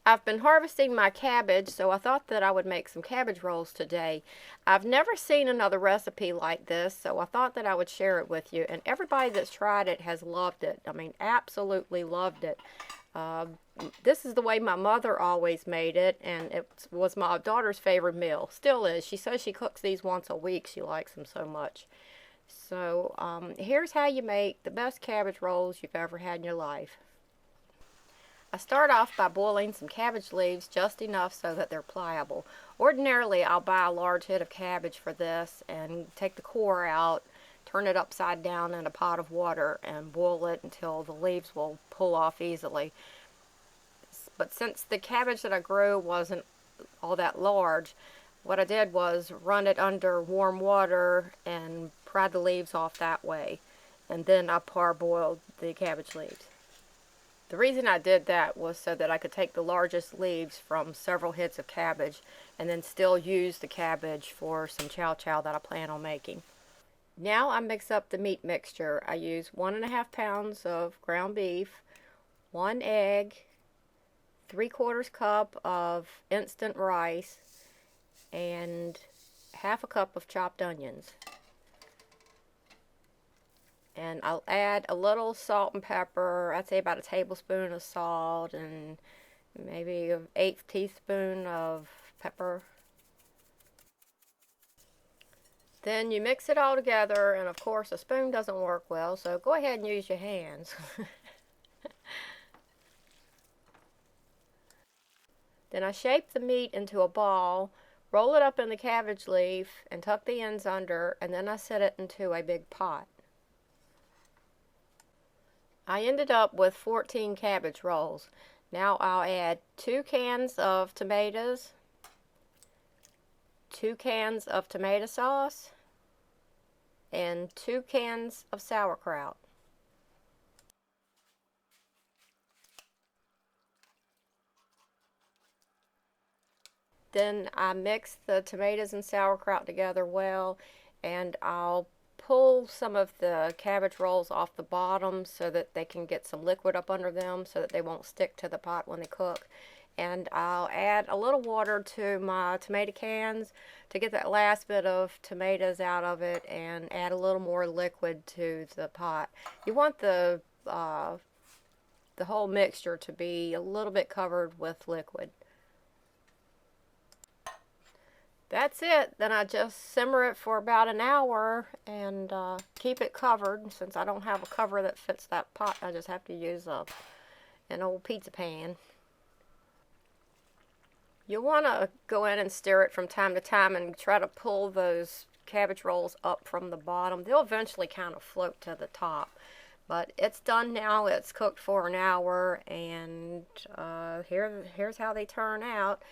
I've been harvesting my cabbage, so I thought that I would make some cabbage rolls today. I've never seen another recipe like this, so I thought that I would share it with you. And everybody that's tried it has loved it. I mean, absolutely loved it. Uh, this is the way my mother always made it, and it was my daughter's favorite meal. Still is. She says she cooks these once a week. She likes them so much. So here's how you make the best cabbage rolls you've ever had in your life. I start off by boiling some cabbage leaves just enough so that they're pliable. Ordinarily, I'll buy a large head of cabbage for this and take the core out, turn it upside down in a pot of water, and boil it until the leaves will pull off easily. But since the cabbage that I grew wasn't all that large, what I did was run it under warm water and pry the leaves off that way. And then I parboiled the cabbage leaves. The reason I did that was so that I could take the largest leaves from several heads of cabbage and then still use the cabbage for some chow chow that I plan on making. Now I mix up the meat mixture. I use 1.5 pounds of ground beef, 1 egg, 3/4 cup of instant rice, and half a cup of chopped onions. And I'll add a little salt and pepper. I'd say about a tablespoon of salt and maybe an 1/8 teaspoon of pepper. Then you mix it all together, and of course a spoon doesn't work well, so go ahead and use your hands. Then I shape the meat into a ball, roll it up in the cabbage leaf, and tuck the ends under, and then I set it into a big pot. I ended up with 14 cabbage rolls. Now I'll add 2 cans of tomatoes, 2 cans of tomato sauce, and 2 cans of sauerkraut. Then I mix the tomatoes and sauerkraut together well, and I'll pull some of the cabbage rolls off the bottom so that they can get some liquid up under them so that they won't stick to the pot when they cook. And I'll add a little water to my tomato cans to get that last bit of tomatoes out of it and add a little more liquid to the pot. You want the whole mixture to be a little bit covered with liquid. That's it. Then I just simmer it for about an hour and keep it covered. Since I don't have a cover that fits that pot, I just have to use an old pizza pan. You'll want to go in and stir it from time to time and try to pull those cabbage rolls up from the bottom. They'll eventually kind of float to the top. But it's done now. It's cooked for an hour, and here's how they turn out.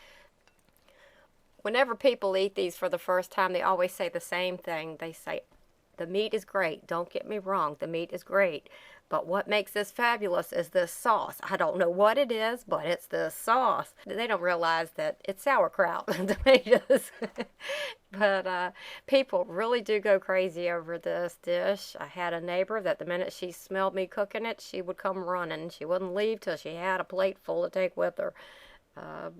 Whenever people eat these for the first time, they always say the same thing. They say, the meat is great. Don't get me wrong, the meat is great. But what makes this fabulous is this sauce. I don't know what it is, but it's this sauce. They don't realize that it's sauerkraut and tomatoes. But people really do go crazy over this dish. I had a neighbor that the minute she smelled me cooking it, she would come running. She wouldn't leave till she had a plate full to take with her.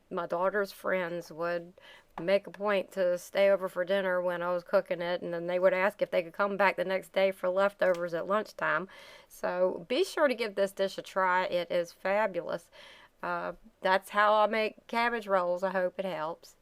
My daughter's friends would make a point to stay over for dinner when I was cooking it, and then they would ask if they could come back the next day for leftovers at lunchtime. So be sure to give this dish a try. It is fabulous. That's how I make cabbage rolls. I hope it helps.